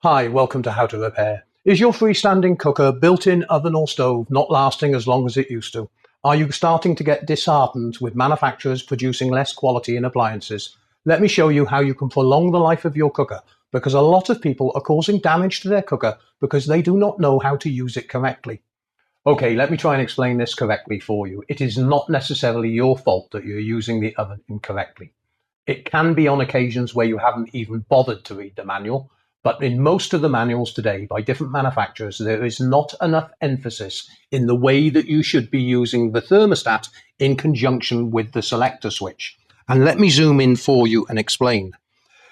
Hi, welcome to How to Repair. Is your freestanding cooker, built-in oven or stove not lasting as long as it used to? Are you starting to get disheartened with manufacturers producing less quality in appliances? Let me show you how you can prolong the life of your cooker, because a lot of people are causing damage to their cooker because they do not know how to use it correctly. Okay, let me try and explain this correctly for you. It is not necessarily your fault that you're using the oven incorrectly. It can be on occasions where you haven't even bothered to read the manual, but in most of the manuals today by different manufacturers, there is not enough emphasis in the way that you should be using the thermostat in conjunction with the selector switch. And let me zoom in for you and explain.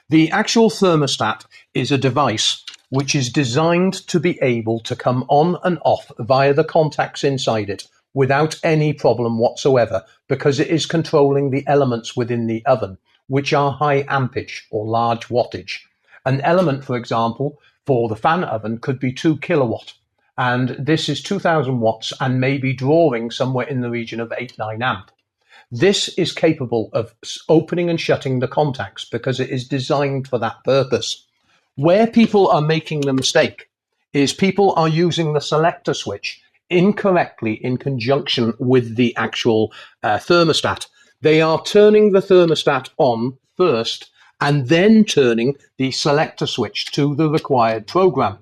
The actual thermostat is a device which is designed to be able to come on and off via the contacts inside it without any problem whatsoever, because it is controlling the elements within the oven, which are high ampage or large wattage. An element, for example, for the fan oven could be 2 kilowatt, and this is 2000 watts and maybe drawing somewhere in the region of 8-9 amp. This is capable of opening and shutting the contacts because it is designed for that purpose. Where people are making the mistake is people are using the selector switch incorrectly in conjunction with the actual thermostat. They are turning the thermostat on first and then turning the selector switch to the required program.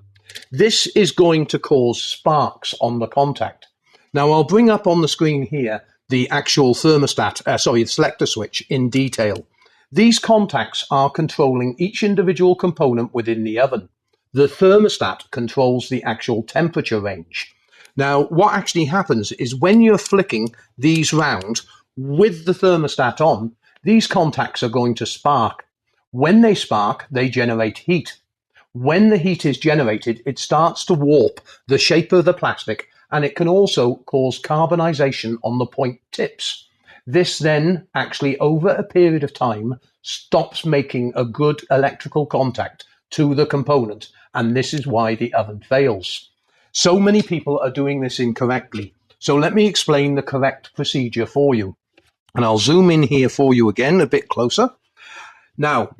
This is going to cause sparks on the contact. Now I'll bring up on the screen here the actual thermostat, the selector switch in detail. These contacts are controlling each individual component within the oven. The thermostat controls the actual temperature range. Now, what actually happens is when you're flicking these round with the thermostat on, these contacts are going to spark. When they spark, they generate heat. When the heat is generated, it starts to warp the shape of the plastic, and it can also cause carbonization on the point tips. This then actually, over a period of time, stops making a good electrical contact to the component, and this is why the oven fails. So many people are doing this incorrectly. So let me explain the correct procedure for you. And I'll zoom in here for you again a bit closer. Now,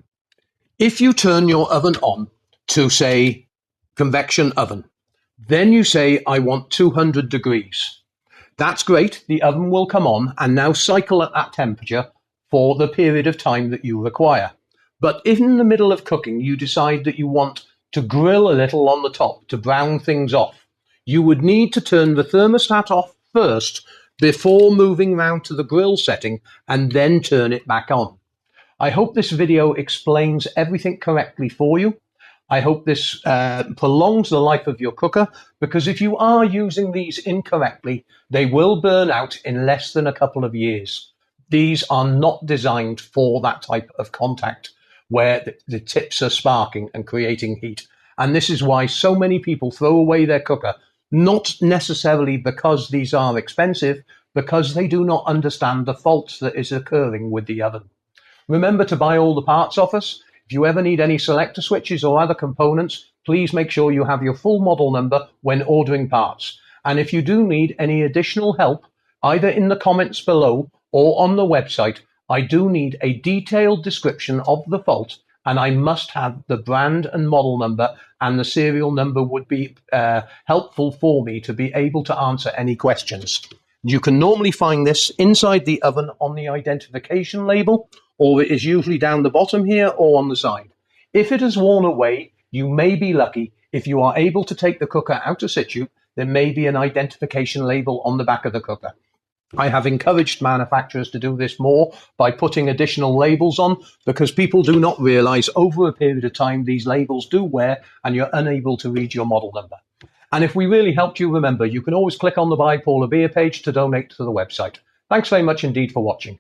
if you turn your oven on to, say, convection oven, then you say, I want 200 degrees. That's great. The oven will come on and now cycle at that temperature for the period of time that you require. But if in the middle of cooking you decide that you want to grill a little on the top to brown things off, you would need to turn the thermostat off first before moving round to the grill setting and then turn it back on. I hope this video explains everything correctly for you. I hope this prolongs the life of your cooker, because if you are using these incorrectly, they will burn out in less than a couple of years. These are not designed for that type of contact where the tips are sparking and creating heat. And this is why so many people throw away their cooker, not necessarily because these are expensive, because they do not understand the faults that is occurring with the oven. Remember to buy all the parts off us. If you ever need any selector switches or other components, please make sure you have your full model number when ordering parts. And if you do need any additional help, either in the comments below or on the website, I do need a detailed description of the fault, and I must have the brand and model number, and the serial number would be helpful for me to be able to answer any questions. You can normally find this inside the oven on the identification label, or it is usually down the bottom here or on the side. If it has worn away, you may be lucky. If you are able to take the cooker out of situ, there may be an identification label on the back of the cooker. I have encouraged manufacturers to do this more by putting additional labels on, because people do not realize over a period of time these labels do wear and you're unable to read your model number. And if we really helped you, remember, you can always click on the Buy Paul a Beer page to donate to the website. Thanks very much indeed for watching.